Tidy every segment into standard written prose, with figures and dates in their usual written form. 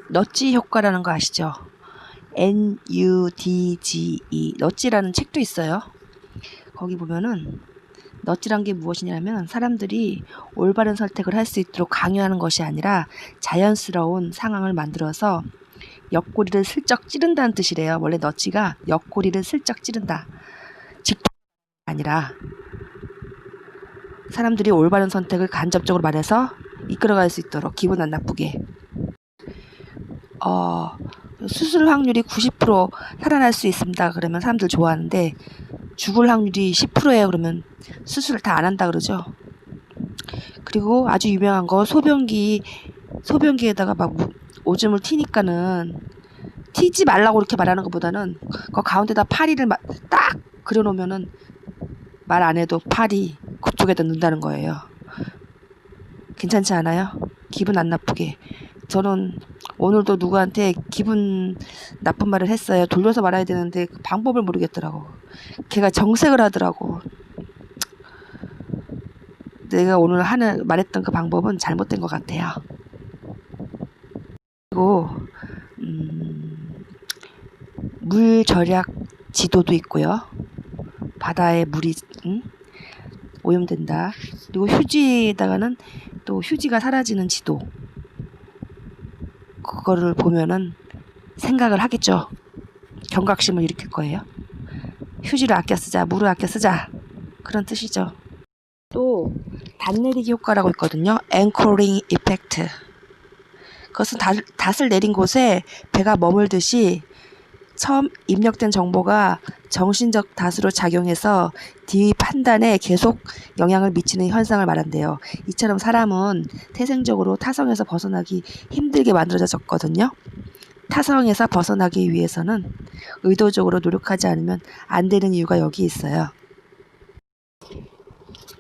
너찌 효과라는 거 아시죠? NUDGE 너찌라는 책도 있어요. 거기 보면은 너찌란 게 무엇이냐면 사람들이 올바른 선택을 할 수 있도록 강요하는 것이 아니라 자연스러운 상황을 만들어서 옆구리를 슬쩍 찌른다는 뜻이래요. 원래 너찌가 옆구리를 슬쩍 찌른다. 직통이 아니라 사람들이 올바른 선택을 간접적으로 말해서 이끌어갈 수 있도록 기분 안 나쁘게. 수술 확률이 90% 살아날 수 있습니다. 그러면 사람들 좋아하는데 죽을 확률이 10%예요. 그러면 수술을 다 안 한다 그러죠. 그리고 아주 유명한 거 소변기에다가 막 오줌을 튀니까는 튀지 말라고 이렇게 말하는 것보다는 그 가운데다 파리를 딱 그려놓으면은 말 안 해도 파리 그쪽에다 넣는다는 거예요. 괜찮지 않아요? 기분 안 나쁘게. 저는 오늘도 누구한테 기분 나쁜 말을 했어요. 돌려서 말해야 되는데 그 방법을 모르겠더라고. 걔가 정색을 하더라고. 내가 오늘 말했던 그 방법은 잘못된 것 같아요. 그리고 물 절약 지도도 있고요. 바다에 물이 오염된다. 그리고 휴지에다가는 또 휴지가 사라지는 지도. 그거를 보면은 생각을 하겠죠. 경각심을 일으킬 거예요. 휴지를 아껴 쓰자, 물을 아껴 쓰자. 그런 뜻이죠. 또 단내리기 효과라고 있거든요. 앵커링 이펙트. 그것은 닷을 내린 곳에 배가 머물듯이 처음 입력된 정보가 정신적 닷으로 작용해서 뒤 판단에 계속 영향을 미치는 현상을 말한대요. 이처럼 사람은 태생적으로 타성에서 벗어나기 힘들게 만들어졌거든요. 타성에서 벗어나기 위해서는 의도적으로 노력하지 않으면 안 되는 이유가 여기 있어요.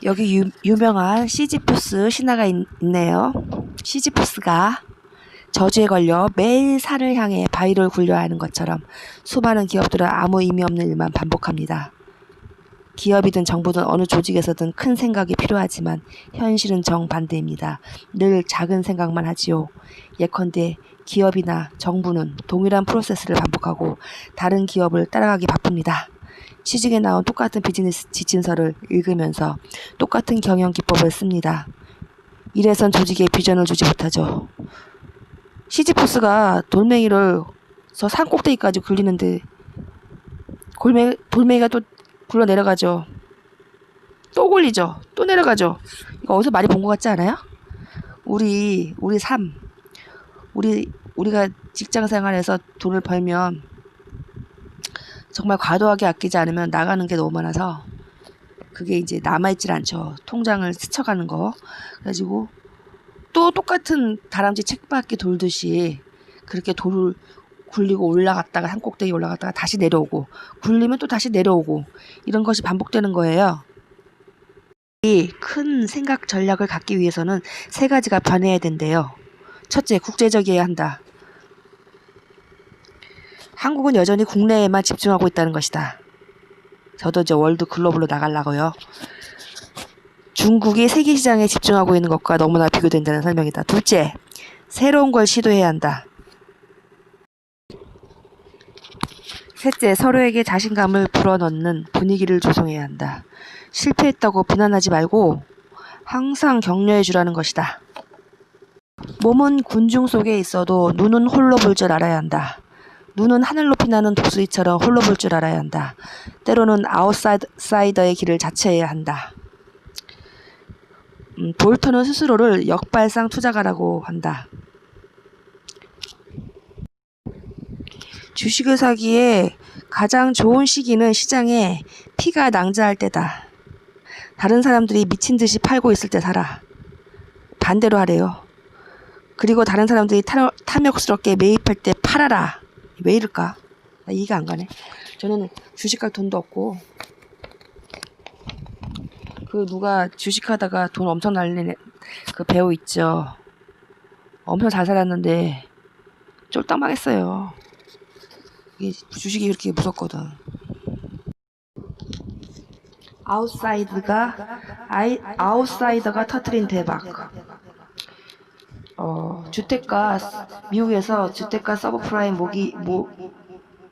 여기 유명한 시지푸스 신화가 있네요. 시지푸스가 저주에 걸려 매일 산을 향해 바위를 굴려야 하는 것처럼 수많은 기업들은 아무 의미 없는 일만 반복합니다. 기업이든 정부든 어느 조직에서든 큰 생각이 필요하지만 현실은 정반대입니다. 늘 작은 생각만 하지요. 예컨대 기업이나 정부는 동일한 프로세스를 반복하고 다른 기업을 따라가기 바쁩니다. 시중에 나온 똑같은 비즈니스 지침서를 읽으면서 똑같은 경영 기법을 씁니다. 이래선 조직에 비전을 주지 못하죠. 시지푸스가 돌멩이를 저 산 꼭대기까지 굴리는데 돌멩이가 또 굴러 내려가죠. 또 굴리죠. 또 내려가죠. 이거 어디서 많이 본 것 같지 않아요? 우리 삶, 우리가 직장 생활에서 돈을 벌면 정말 과도하게 아끼지 않으면 나가는 게 너무 많아서 그게 이제 남아있질 않죠. 통장을 스쳐가는 거. 그래가지고 또 똑같은 다람쥐 책바퀴 돌듯이 그렇게 돌을 굴리고 올라갔다가 산 꼭대기 올라갔다가 다시 내려오고 굴리면 또 다시 내려오고 이런 것이 반복되는 거예요. 이 큰 생각 전략을 갖기 위해서는 세 가지가 변해야 된대요. 첫째, 국제적이어야 한다. 한국은 여전히 국내에만 집중하고 있다는 것이다. 저도 이제 월드 글로벌로 나가려고요. 중국이 세계 시장에 집중하고 있는 것과 너무나 비교된다는 설명이다. 둘째, 새로운 걸 시도해야 한다. 셋째, 서로에게 자신감을 불어넣는 분위기를 조성해야 한다. 실패했다고 비난하지 말고 항상 격려해 주라는 것이다. 몸은 군중 속에 있어도 눈은 홀로 볼 줄 알아야 한다. 눈은 하늘 높이 나는 독수리처럼 홀로 볼 줄 알아야 한다. 때로는 아웃사이더의 길을 자처해야 한다. 볼턴은 스스로를 역발상 투자가라고 한다. 주식을 사기에 가장 좋은 시기는 시장에 피가 낭자할 때다. 다른 사람들이 미친 듯이 팔고 있을 때 사라. 반대로 하래요. 그리고 다른 사람들이 탐욕스럽게 매입할 때 팔아라. 왜 이럴까? 나 이해가 안 가네. 저는 주식할 돈도 없고 그 누가 주식하다가 돈 엄청 날리는 그 배우 있죠. 엄청 잘 살았는데 쫄딱 망했어요. 이게 주식이 그렇게 무섭거든. 아웃사이더가 터트린 대박. 미국에서 주택가 서브프라임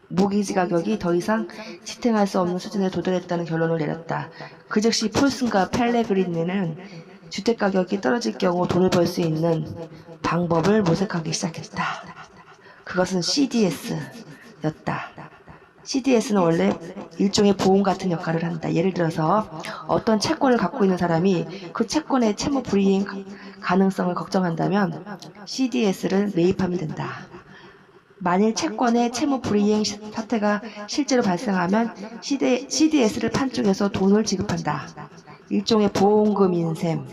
모기지 가격이 더 이상 지탱할 수 없는 수준에 도달했다는 결론을 내렸다. 그 즉시 폴슨과 펠레그리니는 주택 가격이 떨어질 경우 돈을 벌 수 있는 방법을 모색하기 시작했다. 그것은 CDS였다. CDS는 원래 일종의 보험 같은 역할을 한다. 예를 들어서 어떤 채권을 갖고 있는 사람이 그 채권의 채무 불이행 가능성을 걱정한다면 CDS를 매입하면 된다. 만일 채권의 채무 불이행 사태가 실제로 발생하면 CDS를 판 쪽에서 돈을 지급한다. 일종의 보험금인 셈.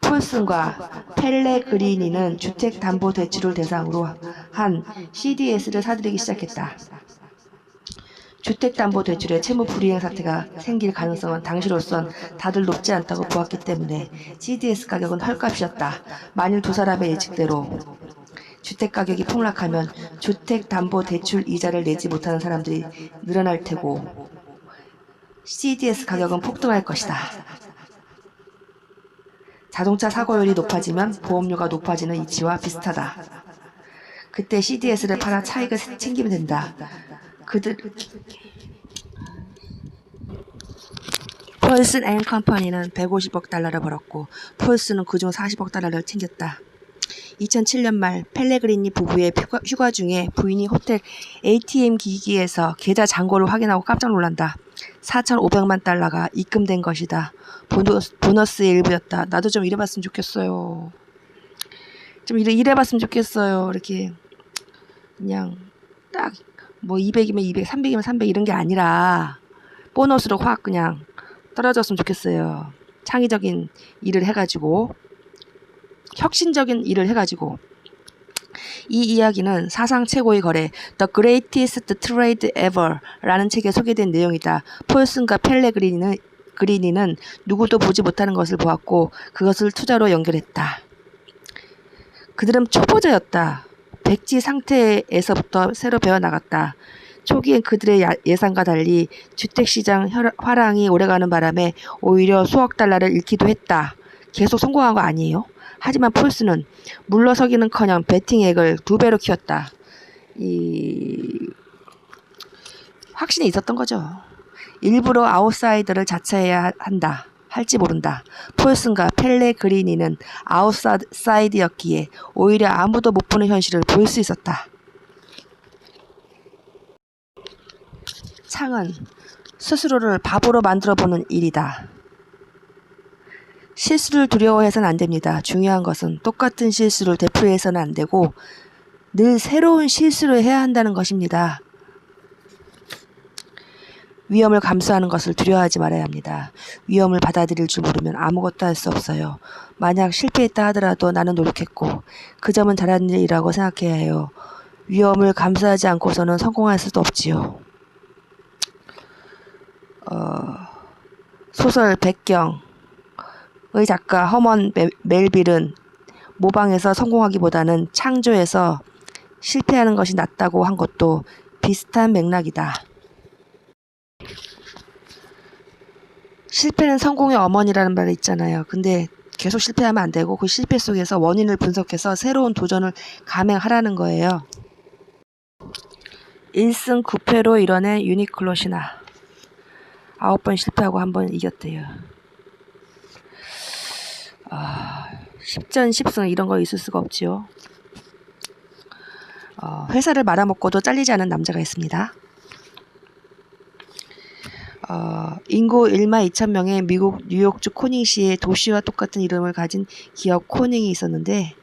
폴슨과 펠레그리니는 주택담보대출을 대상으로 한 CDS를 사들이기 시작했다. 주택담보대출에 채무 불이행 사태가 생길 가능성은 당시로선 다들 높지 않다고 보았기 때문에 CDS 가격은 헐값이었다. 만일 두 사람의 예측대로 주택가격이 폭락하면 주택담보대출 이자를 내지 못하는 사람들이 늘어날 테고 CDS 가격은 폭등할 것이다. 자동차 사고율이 높아지면 보험료가 높아지는 이치와 비슷하다. 그때 CDS를 팔아 차익을 챙기면 된다. 폴슨 앤 컴퍼니는 150억 달러를 벌었고 폴슨은 그중 40억 달러를 챙겼다. 2007년 말 펠레그리니 부부의 휴가 중에 부인이 호텔 ATM 기기에서 계좌 잔고를 확인하고 깜짝 놀란다. 4,500만 달러가 입금된 것이다. 보너스의 일부였다. 나도 좀 일해봤으면 좋겠어요. 좀 일해봤으면 좋겠어요. 이렇게 그냥 딱 뭐 200이면 200, 300이면 300 이런 게 아니라 보너스로 확 그냥 떨어졌으면 좋겠어요. 창의적인 일을 해가지고 혁신적인 일을 해가지고. 이 이야기는 사상 최고의 거래 The Greatest Trade Ever 라는 책에 소개된 내용이다. 폴슨과 펠레그리니는 누구도 보지 못하는 것을 보았고 그것을 투자로 연결했다. 그들은 초보자였다. 백지 상태에서부터 새로 배워나갔다. 초기엔 그들의 예상과 달리 주택시장 화랑이 오래가는 바람에 오히려 수억 달러를 잃기도 했다. 계속 성공한 거 아니에요? 하지만 폴슨은 물러서기는커녕 베팅액을 2배로 키웠다. 확신이 있었던 거죠. 일부러 아웃사이더를 자처해야 한다. 할지 모른다. 폴슨과 펠레그리니는 아웃사이드였기에 오히려 아무도 못 보는 현실을 볼 수 있었다. 창은 스스로를 바보로 만들어보는 일이다. 실수를 두려워해서는 안 됩니다. 중요한 것은 똑같은 실수를 되풀이해서는 안 되고 늘 새로운 실수를 해야 한다는 것입니다. 위험을 감수하는 것을 두려워하지 말아야 합니다. 위험을 받아들일 줄 모르면 아무것도 할 수 없어요. 만약 실패했다 하더라도 나는 노력했고 그 점은 잘한 일이라고 생각해야 해요. 위험을 감수하지 않고서는 성공할 수도 없지요. 소설 백경의 작가 허먼 멜빌은 모방해서 성공하기보다는 창조해서 실패하는 것이 낫다고 한 것도 비슷한 맥락이다. 실패는 성공의 어머니라는 말이 있잖아요. 근데 계속 실패하면 안 되고 그 실패 속에서 원인을 분석해서 새로운 도전을 감행하라는 거예요. 1승 9패로 이뤄낸 유니클로 신화. 9번 실패하고 1번 이겼대요. 10전 10승 이런 거 있을 수가 없지요. 회사를 말아먹고도 잘리지 않은 남자가 있습니다. 인구 1만 2천 명의 미국 뉴욕주 코닝시의 도시와 똑같은 이름을 가진 기업 코닝이 있었는데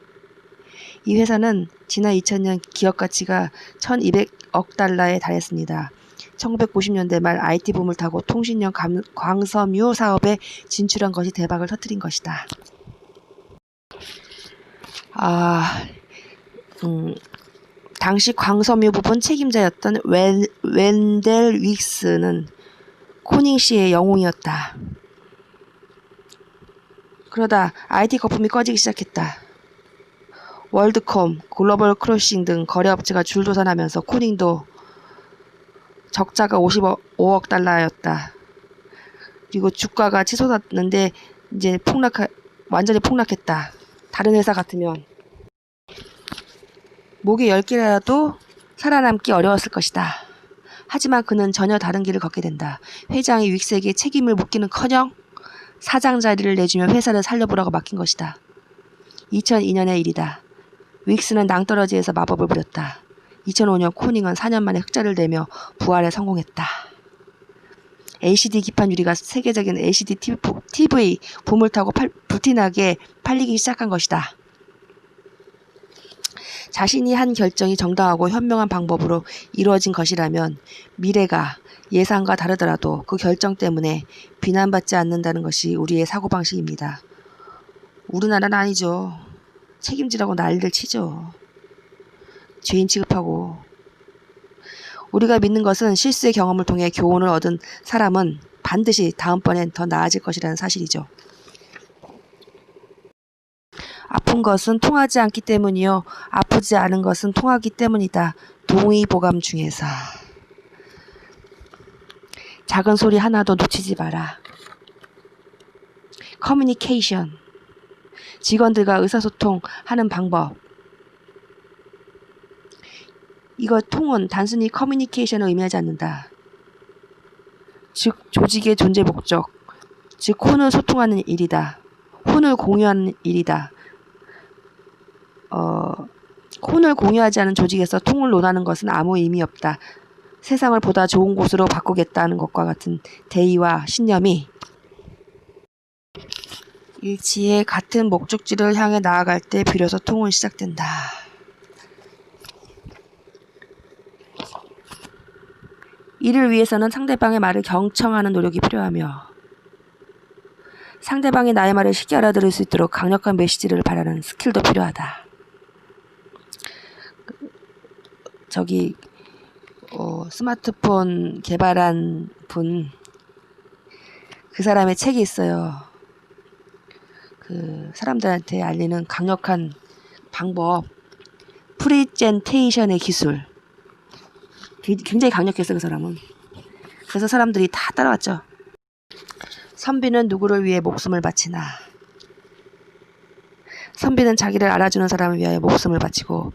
이 회사는 지난 2000년 기업 가치가 1200억 달러에 달했습니다. 1990년대 말 IT 붐을 타고 통신용 광섬유 사업에 진출한 것이 대박을 터뜨린 것이다. 당시 광섬유 부분 책임자였던 웬델 윅스는 코닝시의 영웅이었다. 그러다 IT 거품이 꺼지기 시작했다. 월드콤, 글로벌 크로싱 등 거래업체가 줄도산하면서 코닝도 적자가 55억 달러였다. 그리고 주가가 치솟았는데 이제 완전히 폭락했다. 다른 회사 같으면 목이 10개라도 살아남기 어려웠을 것이다. 하지만 그는 전혀 다른 길을 걷게 된다. 회장이 윅스에게 책임을 묻기는커녕 사장 자리를 내주며 회사를 살려보라고 맡긴 것이다. 2002년의 일이다. 윅스는 낭떠러지에서 마법을 부렸다. 2005년 코닝은 4년 만에 흑자를 내며 부활에 성공했다. LCD 기판 유리가 세계적인 LCD TV 붐을 타고 부티나게 팔리기 시작한 것이다. 자신이 한 결정이 정당하고 현명한 방법으로 이루어진 것이라면 미래가 예상과 다르더라도 그 결정 때문에 비난받지 않는다는 것이 우리의 사고방식입니다. 우리나라는 아니죠. 책임지라고 난리를 치죠. 죄인 취급하고. 우리가 믿는 것은 실수의 경험을 통해 교훈을 얻은 사람은 반드시 다음번엔 더 나아질 것이라는 사실이죠. 아픈 것은 통하지 않기 때문이요. 아프지 않은 것은 통하기 때문이다. 동의보감 중에서. 작은 소리 하나도 놓치지 마라. 커뮤니케이션. 직원들과 의사소통하는 방법. 이거 통은 단순히 커뮤니케이션을 의미하지 않는다. 즉 조직의 존재 목적, 즉 혼을 소통하는 일이다. 혼을 공유하는 일이다. 혼을 공유하지 않은 조직에서 통을 논하는 것은 아무 의미 없다. 세상을 보다 좋은 곳으로 바꾸겠다는 것과 같은 대의와 신념이 일치의 같은 목적지를 향해 나아갈 때 비로소 통은 시작된다. 이를 위해서는 상대방의 말을 경청하는 노력이 필요하며 상대방이 나의 말을 쉽게 알아들을 수 있도록 강력한 메시지를 바라는 스킬도 필요하다. 스마트폰 개발한 분, 그 사람의 책이 있어요. 그 사람들한테 알리는 강력한 방법, 프리젠테이션의 기술. 굉장히 강력했어요, 그 사람은. 그래서 사람들이 다 따라왔죠. 선비는 누구를 위해 목숨을 바치나. 선비는 자기를 알아주는 사람을 위하여 목숨을 바치고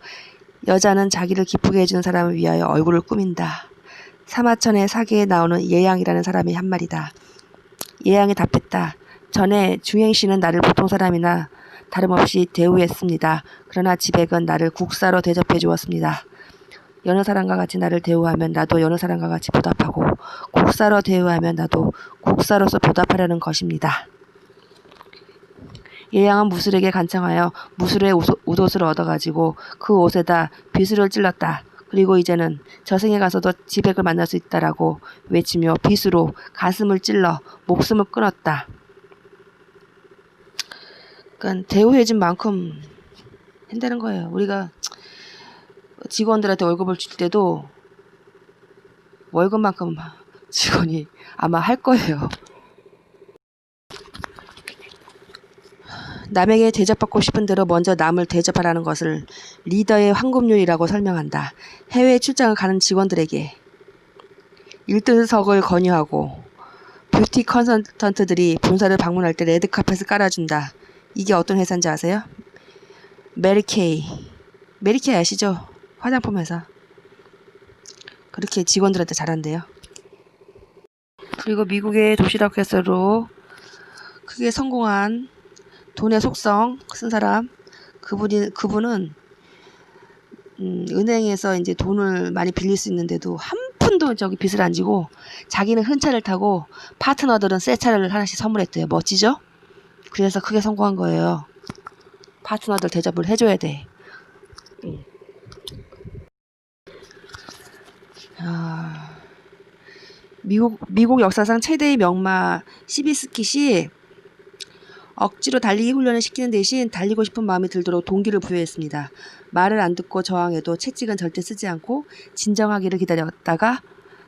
여자는 자기를 기쁘게 해주는 사람을 위하여 얼굴을 꾸민다. 사마천의 사기에 나오는 예양이라는 사람이 한 말이다. 예양이 답했다. 전에 중행씨는 나를 보통 사람이나 다름없이 대우했습니다. 그러나 지백은 나를 국사로 대접해 주었습니다. 여느 사람과 같이 나를 대우하면 나도 여느 사람과 같이 보답하고 국사로 대우하면 나도 국사로서 보답하려는 것입니다. 예양은 무술에게 간청하여 무술의 웃옷을 얻어가지고 그 옷에다 비수를 찔렀다. 그리고 이제는 저승에 가서도 지백을 만날 수 있다라고 외치며 비수로 가슴을 찔러 목숨을 끊었다. 그러니까 대우해준 만큼 한다는 거예요. 우리가 직원들한테 월급을 줄 때도 월급만큼 직원이 아마 할 거예요. 남에게 대접받고 싶은 대로 먼저 남을 대접하라는 것을 리더의 황금률이라고 설명한다. 해외 출장을 가는 직원들에게 1등석을 권유하고 뷰티 컨설턴트들이 본사를 방문할 때 레드카펫을 깔아준다. 이게 어떤 회사인지 아세요? 메리케이. 메리케이 아시죠? 화장품 회사. 그렇게 직원들한테 잘한대요. 그리고 미국의 도시락 회사로 크게 성공한 돈의 속성 쓴 사람, 그분은 은행에서 이제 돈을 많이 빌릴 수 있는데도 한 푼도 빚을 안 지고 자기는 큰 차를 타고 파트너들은 새 차를 하나씩 선물했대요. 멋지죠? 그래서 크게 성공한 거예요. 파트너들 대접을 해줘야 돼. 미국 역사상 최대의 명마 시비스킷이 억지로 달리기 훈련을 시키는 대신 달리고 싶은 마음이 들도록 동기를 부여했습니다. 말을 안 듣고 저항해도 채찍은 절대 쓰지 않고 진정하기를 기다렸다가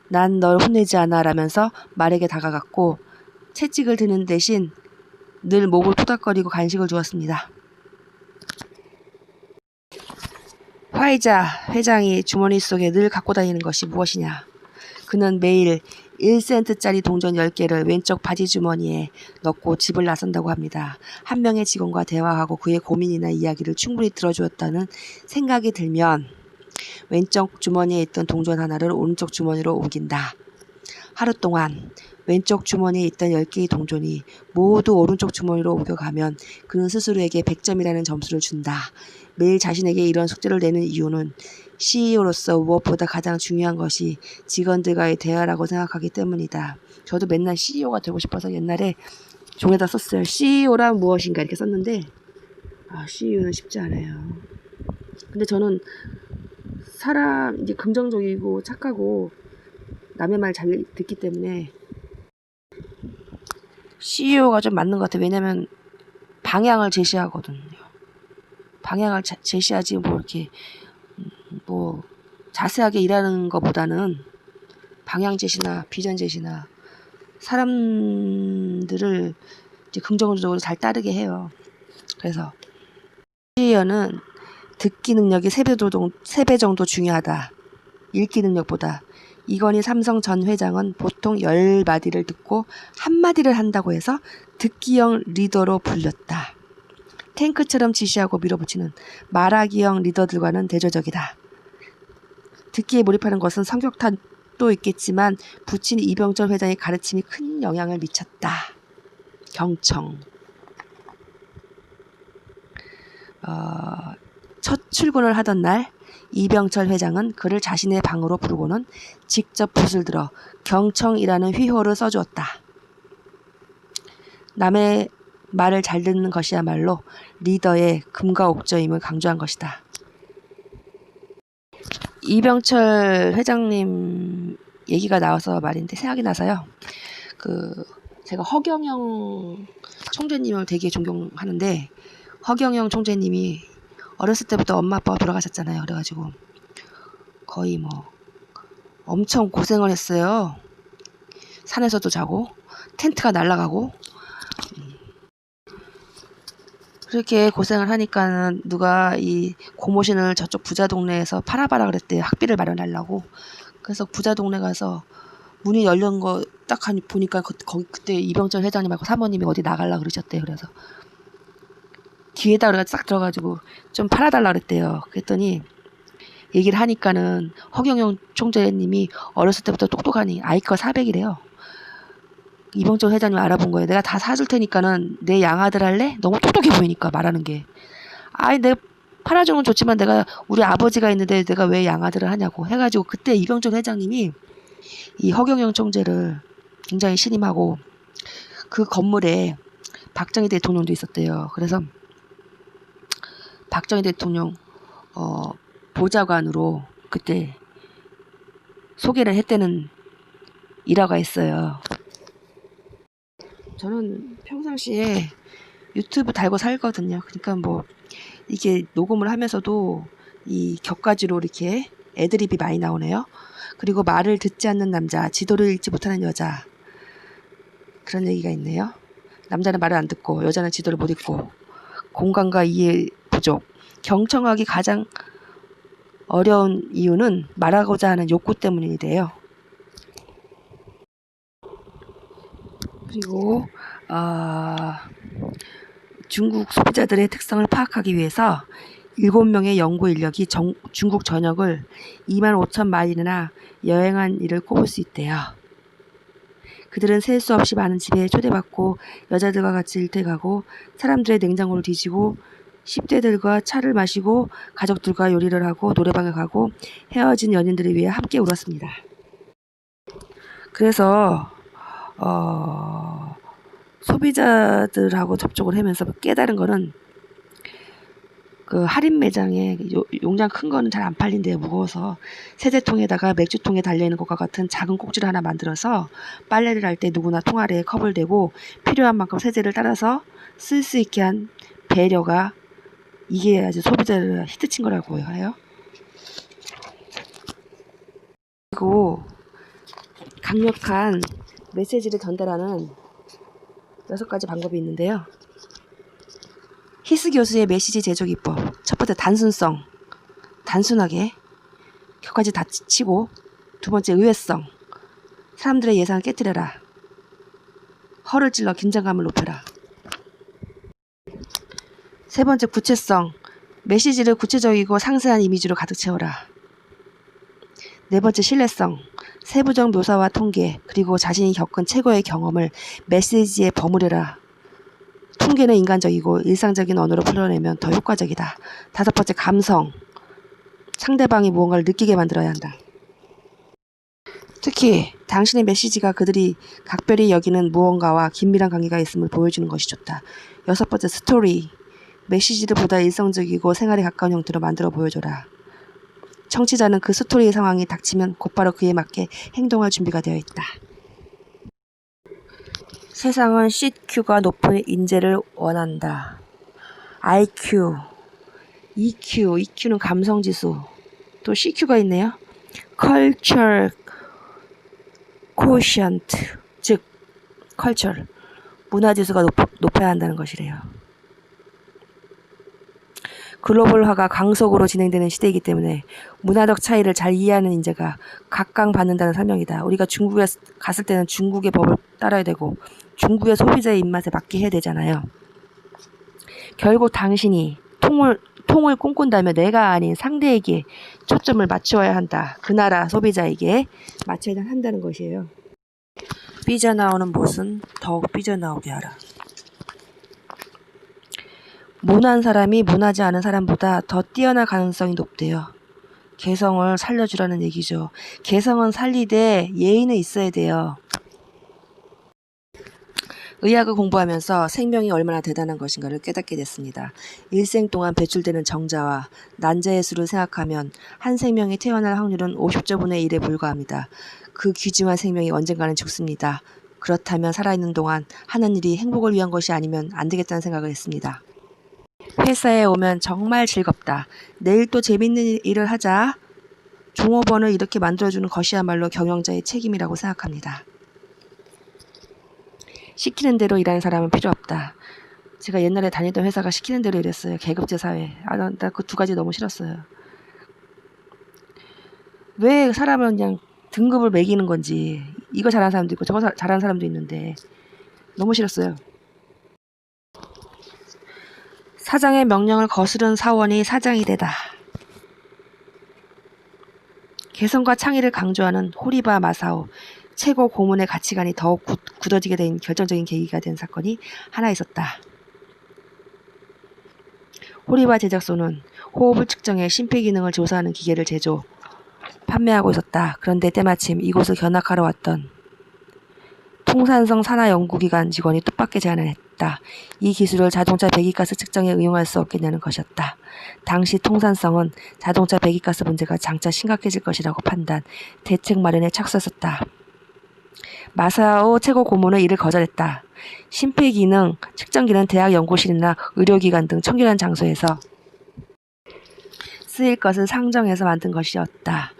난 널 혼내지 않아 라면서 말에게 다가갔고 채찍을 드는 대신 늘 목을 토닥거리고 간식을 주었습니다. 화이자 회장이 주머니 속에 늘 갖고 다니는 것이 무엇이냐. 그는 매일 1센트짜리 동전 10개를 왼쪽 바지 주머니에 넣고 집을 나선다고 합니다. 한 명의 직원과 대화하고 그의 고민이나 이야기를 충분히 들어주었다는 생각이 들면 왼쪽 주머니에 있던 동전 하나를 오른쪽 주머니로 옮긴다. 하루 동안 왼쪽 주머니에 있던 10개의 동전이 모두 오른쪽 주머니로 옮겨가면 그는 스스로에게 100점이라는 점수를 준다. 매일 자신에게 이런 숙제를 내는 이유는 CEO로서 무엇보다 가장 중요한 것이 직원들과의 대화라고 생각하기 때문이다. 저도 맨날 CEO가 되고 싶어서 옛날에 종에다 썼어요. CEO란 무엇인가 이렇게 썼는데 CEO는 쉽지 않아요. 근데 저는 이제 긍정적이고 착하고 남의 말 잘 듣기 때문에 CEO가 좀 맞는 것 같아요. 왜냐면 방향을 제시하거든요. 방향을 제시하지 뭐 이렇게 뭐 자세하게 일하는 것보다는 방향 제시나 비전 제시나 사람들을 이제 긍정적으로 잘 따르게 해요. 그래서 CEO는 듣기 능력이 3배 정도 중요하다. 읽기 능력보다. 이건희 삼성 전 회장은 보통 10마디를 듣고 한마디를 한다고 해서 듣기형 리더로 불렸다. 탱크처럼 지시하고 밀어붙이는 말하기형 리더들과는 대조적이다. 듣기에 몰입하는 것은 성격탄도 있겠지만 부친 이병철 회장의 가르침이 큰 영향을 미쳤다. 경청. 첫 출근을 하던 날 이병철 회장은 그를 자신의 방으로 부르고는 직접 붓을 들어 경청이라는 휘호를 써주었다. 남의 말을 잘 듣는 것이야말로 리더의 금과 옥저임을 강조한 것이다. 이병철 회장님 얘기가 나와서 말인데 생각이 나서요. 제가 허경영 총재님을 되게 존경하는데 허경영 총재님이 어렸을 때부터 엄마 아빠가 돌아가셨잖아요. 그래가지고 거의 뭐 엄청 고생을 했어요. 산에서도 자고 텐트가 날아가고 그렇게 고생을 하니까는 누가 이 고모신을 저쪽 부자 동네에서 팔아봐라 그랬대요. 학비를 마련하려고. 그래서 부자 동네 가서 문이 열린 거 딱 보니까 그때 이병철 회장님하고 사모님이 어디 나가려고 그러셨대요. 그래서 뒤에다 우리가 싹 들어가지고 좀 팔아달라 그랬대요. 그랬더니 얘기를 하니까는 허경영 총재님이 어렸을 때부터 똑똑하니 아이가 400이래요. 이병철 회장님 알아본 거예요. 내가 다 사줄 테니까는 내 양아들 할래? 너무 똑똑해 보이니까 말하는 게. 내가 팔아주면 좋지만 내가 우리 아버지가 있는데 내가 왜 양아들을 하냐고 해가지고 그때 이병철 회장님이 이 허경영 총재를 굉장히 신임하고 그 건물에 박정희 대통령도 있었대요. 그래서 박정희 대통령 보좌관으로 그때 소개를 했다는 일화가 있어요. 저는 평상시에 유튜브 달고 살거든요. 그러니까 뭐 이게 녹음을 하면서도 이 격가지로 이렇게 애드립이 많이 나오네요. 그리고 말을 듣지 않는 남자, 지도를 읽지 못하는 여자, 그런 얘기가 있네요. 남자는 말을 안 듣고 여자는 지도를 못 읽고 공감과 이해 부족. 경청하기 가장 어려운 이유는 말하고자 하는 욕구 때문이래요. 그리고 중국 소비자들의 특성을 파악하기 위해서 7명의 연구 인력이 중국 전역을 25,000마일이나 여행한 일을 꼽을 수 있대요. 그들은 셀 수 없이 많은 집에 초대받고 여자들과 같이 일터가고 사람들의 냉장고를 뒤지고 10대들과 차를 마시고 가족들과 요리를 하고 노래방에 가고 헤어진 연인들을 위해 함께 울었습니다. 그래서 소비자들하고 접촉을 하면서 깨달은 거는 그 할인 매장에 용량 큰 거는 잘 안 팔린대요. 무거워서 세제통에다가 맥주통에 달려있는 것과 같은 작은 꼭지를 하나 만들어서 빨래를 할 때 누구나 통 아래에 컵을 대고 필요한 만큼 세제를 따라서 쓸 수 있게 한 배려가 이게 아주 소비자를 히트친 거라고 해요. 그리고 강력한 메시지를 전달하는 6가지 방법이 있는데요. 히스 교수의 메시지 제조 기법. 첫 번째, 단순성. 단순하게 격까지 다 치고. 두 번째, 의외성. 사람들의 예상을 깨뜨려라. 허를 찔러 긴장감을 높여라. 세 번째, 구체성. 메시지를 구체적이고 상세한 이미지로 가득 채워라. 네 번째, 신뢰성. 세부적 묘사와 통계, 그리고 자신이 겪은 최고의 경험을 메시지에 버무려라. 통계는 인간적이고 일상적인 언어로 풀어내면 더 효과적이다. 다섯 번째, 감성. 상대방이 무언가를 느끼게 만들어야 한다. 특히 당신의 메시지가 그들이 각별히 여기는 무언가와 긴밀한 관계가 있음을 보여주는 것이 좋다. 여섯 번째, 스토리. 메시지를 보다 일상적이고 생활에 가까운 형태로 만들어 보여줘라. 청취자는 그 스토리의 상황이 닥치면 곧바로 그에 맞게 행동할 준비가 되어 있다. 세상은 CQ가 높은 인재를 원한다. IQ, EQ는 감성지수, 또 CQ가 있네요. Culture Quotient, 즉 culture, 문화지수가 높아야 한다는 것이래요. 글로벌화가 강속으로 진행되는 시대이기 때문에 문화적 차이를 잘 이해하는 인재가 각광받는다는 설명이다. 우리가 중국에 갔을 때는 중국의 법을 따라야 되고 중국의 소비자의 입맛에 맞게 해야 되잖아요. 결국 당신이 통을 꿈꾼다면 내가 아닌 상대에게 초점을 맞추어야 한다. 그 나라 소비자에게 맞춰야 한다는 것이에요. 삐져나오는 못은 더욱 삐져나오게 하라. 모난 사람이 모나지 않은 사람보다 더 뛰어날 가능성이 높대요. 개성을 살려주라는 얘기죠. 개성은 살리되 예의는 있어야 돼요. 의학을 공부하면서 생명이 얼마나 대단한 것인가를 깨닫게 됐습니다. 일생 동안 배출되는 정자와 난자의 수를 생각하면 한 생명이 태어날 확률은 50조분의 1에 불과합니다. 그 귀중한 생명이 언젠가는 죽습니다. 그렇다면 살아있는 동안 하는 일이 행복을 위한 것이 아니면 안 되겠다는 생각을 했습니다. 회사에 오면 정말 즐겁다. 내일 또 재밌는 일을 하자. 종업원을 이렇게 만들어주는 것이야말로 경영자의 책임이라고 생각합니다. 시키는 대로 일하는 사람은 필요 없다. 제가 옛날에 다니던 회사가 시키는 대로 일했어요. 계급제 사회. 나 그 두 가지 너무 싫었어요. 왜 사람은 그냥 등급을 매기는 건지. 이거 잘하는 사람도 있고 저거 잘하는 사람도 있는데 너무 싫었어요. 사장의 명령을 거스른 사원이 사장이 되다. 개성과 창의를 강조하는 호리바 마사오 최고 고문의 가치관이 더욱 굳어지게 된 결정적인 계기가 된 사건이 하나 있었다. 호리바 제작소는 호흡을 측정해 심폐기능을 조사하는 기계를 판매하고 있었다. 그런데 때마침 이곳을 견학하러 왔던 통산성 산하연구기관 직원이 뜻밖의 제안을 했다. 이 기술을 자동차 배기가스 측정에 응용할 수 없겠냐는 것이었다. 당시 통산성은 자동차 배기가스 문제가 장차 심각해질 것이라고 판단, 대책 마련에 착수했었다. 마사오 최고 고문은 이를 거절했다. 심폐기능 측정기는 대학 연구실이나 의료기관 등 청결한 장소에서 쓰일 것을 상정해서 만든 것이었다.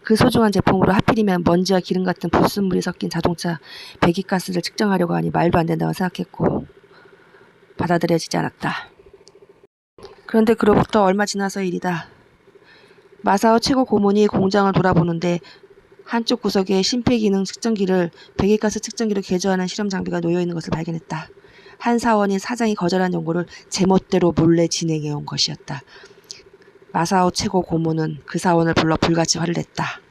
그 소중한 제품으로 하필이면 먼지와 기름 같은 불순물이 섞인 자동차 배기가스를 측정하려고 하니 말도 안 된다고 생각했고 받아들여지지 않았다. 그런데 그로부터 얼마 지나서 일이다. 마사오 최고 고문이 공장을 돌아보는데 한쪽 구석에 심폐기능 측정기를 배기가스 측정기로 개조하는 실험 장비가 놓여있는 것을 발견했다. 한 사원이 사장이 거절한 연구를 제멋대로 몰래 진행해온 것이었다. 마사오 최고 고문은 그 사원을 불러 불같이 화를 냈다.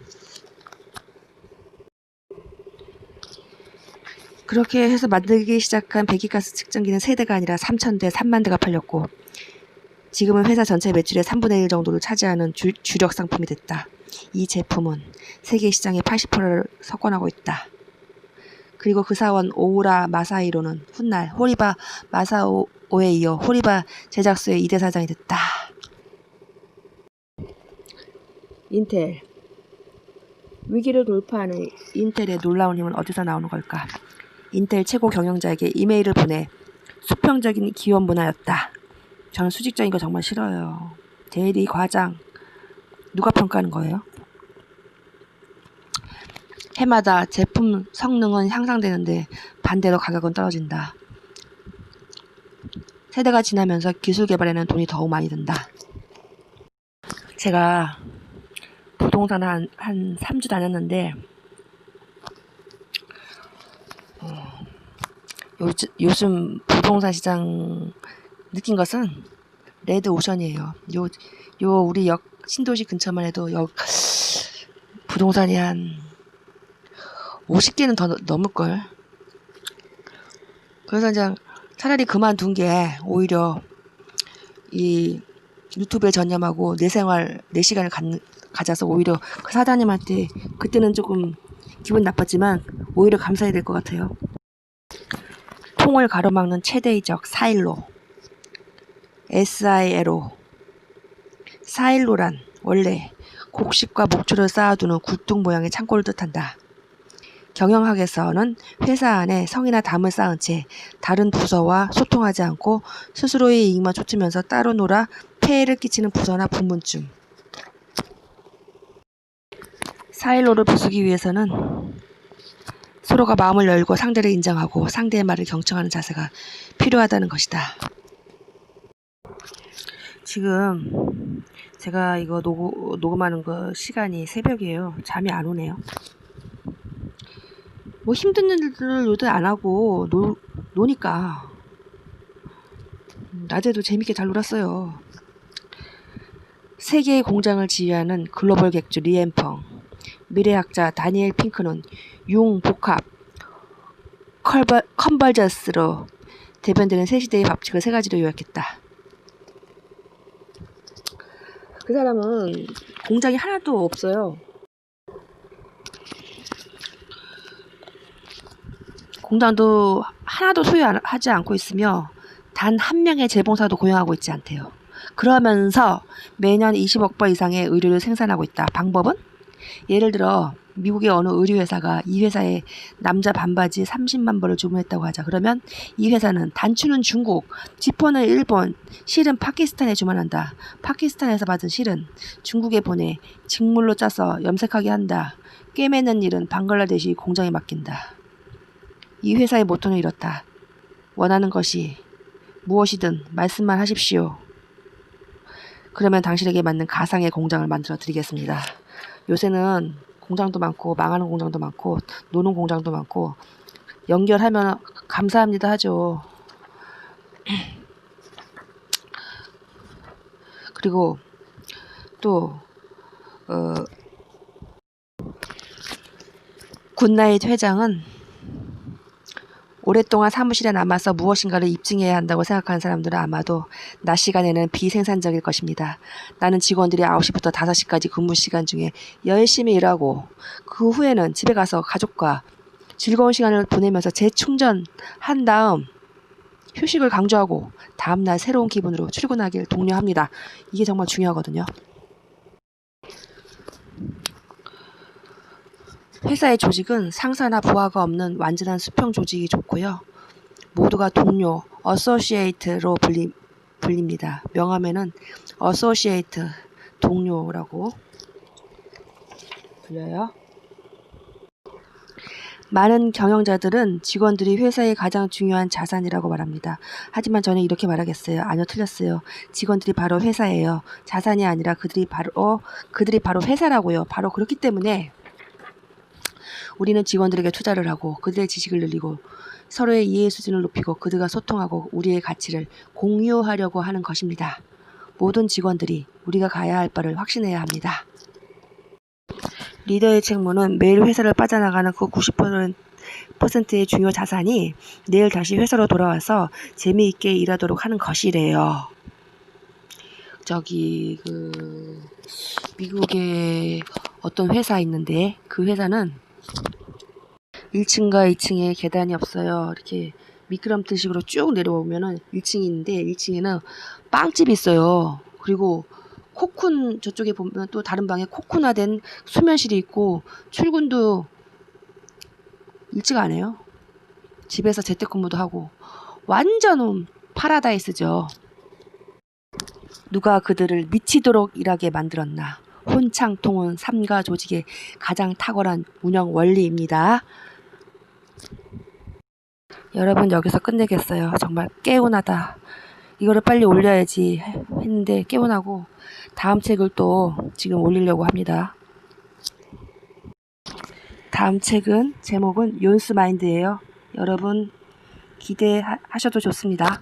그렇게 해서 만들기 시작한 배기가스 측정기는 3대가 아니라 3,000대, 3만 대가 팔렸고 지금은 회사 전체 매출의 3분의 1 정도를 차지하는 주력 상품이 됐다. 이 제품은 세계 시장의 80%를 석권하고 있다. 그리고 그 사원 오우라 마사히로는 훗날 호리바 마사오에 이어 호리바 제작소의 2대 사장이 됐다. 인텔. 위기를 돌파하는 인텔의 놀라운 힘은 어디서 나오는 걸까? 인텔 최고 경영자에게 이메일을 보내 수평적인 기원 문화였다. 저는 수직적인 거 정말 싫어요. 대리, 과장. 누가 평가하는 거예요? 해마다 제품 성능은 향상되는데 반대로 가격은 떨어진다. 세대가 지나면서 기술 개발에는 돈이 더욱 많이 든다. 제가 부동산 한 3주 다녔는데 요즘 부동산 시장 느낀 것은 레드 오션이에요. 우리 역 신도시 근처만 해도 부동산이 한 50개는 더 넘을걸. 그래서 이제 차라리 그만둔 게 오히려 이 유튜브에 전념하고 내 시간을 가져서 오히려 그 사장님한테 그때는 조금 기분 나빴지만 오히려 감사해야 될 것 같아요. 통을 가로막는 최대의 적 사일로, SILO. 사일로란 원래 곡식과 목초를 쌓아두는 굴뚝 모양의 창고를 뜻한다. 경영학에서는 회사 안에 성이나 담을 쌓은 채 다른 부서와 소통하지 않고 스스로의 이익만 쫓으면서 따로 놀아 폐해를 끼치는 부서나 부문쯤. 사일로를 부수기 위해서는 서로가 마음을 열고 상대를 인정하고 상대의 말을 경청하는 자세가 필요하다는 것이다. 지금 제가 이거 녹음하는 거 시간이 새벽이에요. 잠이 안 오네요. 뭐 힘든 일들을 요새 안 하고 노니까 낮에도 재밌게 잘 놀았어요. 세 개의 공장을 지휘하는 글로벌 객주 리엠펑, 미래학자 다니엘 핑크는 융복합 컨버전스로 대변되는 새 시대의 법칙을 세 가지로 요약했다. 그 사람은 공장이 하나도 없어요. 공장도 하나도 소유하지 않고 있으며 단 한 명의 재봉사도 고용하고 있지 않대요. 그러면서 매년 20억 벌 이상의 의류를 생산하고 있다. 방법은? 예를 들어 미국의 어느 의류회사가 이 회사에 남자 반바지 30만 벌을 주문했다고 하자. 그러면 이 회사는 단추는 중국, 지퍼는 일본, 실은 파키스탄에 주문한다. 파키스탄에서 받은 실은 중국에 보내 직물로 짜서 염색하게 한다. 꿰매는 일은 방글라데시 공장에 맡긴다. 이 회사의 모토는 이렇다. 원하는 것이 무엇이든 말씀만 하십시오. 그러면 당신에게 맞는 가상의 공장을 만들어 드리겠습니다. 요새는 공장도 많고 망하는 공장도 많고 노는 공장도 많고 연결하면 감사합니다 하죠. 그리고 또 굿나잇 회장은 오랫동안 사무실에 남아서 무엇인가를 입증해야 한다고 생각하는 사람들은 아마도 낮 시간에는 비생산적일 것입니다. 나는 직원들이 9시부터 5시까지 근무 시간 중에 열심히 일하고 그 후에는 집에 가서 가족과 즐거운 시간을 보내면서 재충전한 다음 휴식을 강조하고 다음날 새로운 기분으로 출근하길 독려합니다. 이게 정말 중요하거든요. 회사의 조직은 상사나 부하가 없는 완전한 수평 조직이 좋고요. 모두가 동료, 어소시에이트로 불립니다. 명함에는 어소시에이트, 동료라고 불려요. 많은 경영자들은 직원들이 회사의 가장 중요한 자산이라고 말합니다. 하지만 저는 이렇게 말하겠어요. 아니요, 틀렸어요. 직원들이 바로 회사예요. 자산이 아니라 그들이 바로 회사라고요. 바로 그렇기 때문에 우리는 직원들에게 투자를 하고 그들의 지식을 늘리고 서로의 이해 수준을 높이고 그들과 소통하고 우리의 가치를 공유하려고 하는 것입니다. 모든 직원들이 우리가 가야 할 바를 확신해야 합니다. 리더의 책무는 매일 회사를 빠져나가는 그 90%의 중요 자산이 내일 다시 회사로 돌아와서 재미있게 일하도록 하는 것이래요. 미국에 어떤 회사 있는데 그 회사는 1층과 2층에 계단이 없어요. 이렇게 미끄럼틀식으로 쭉 내려오면은 1층이 있는데 1층에는 빵집이 있어요. 그리고 저쪽에 보면 또 다른 방에 코쿤화된 수면실이 있고 출근도 일찍 안 해요. 집에서 재택근무도 하고 완전 파라다이스죠. 누가 그들을 미치도록 일하게 만들었나? 혼창통은 삼가 조직의 가장 탁월한 운영 원리입니다. 여러분, 여기서 끝내겠어요. 정말 개운하다. 이거를 빨리 올려야지 했는데 개운하고 다음 책을 또 지금 올리려고 합니다. 다음 책은 제목은 욘스 마인드예요. 여러분 기대하셔도 좋습니다.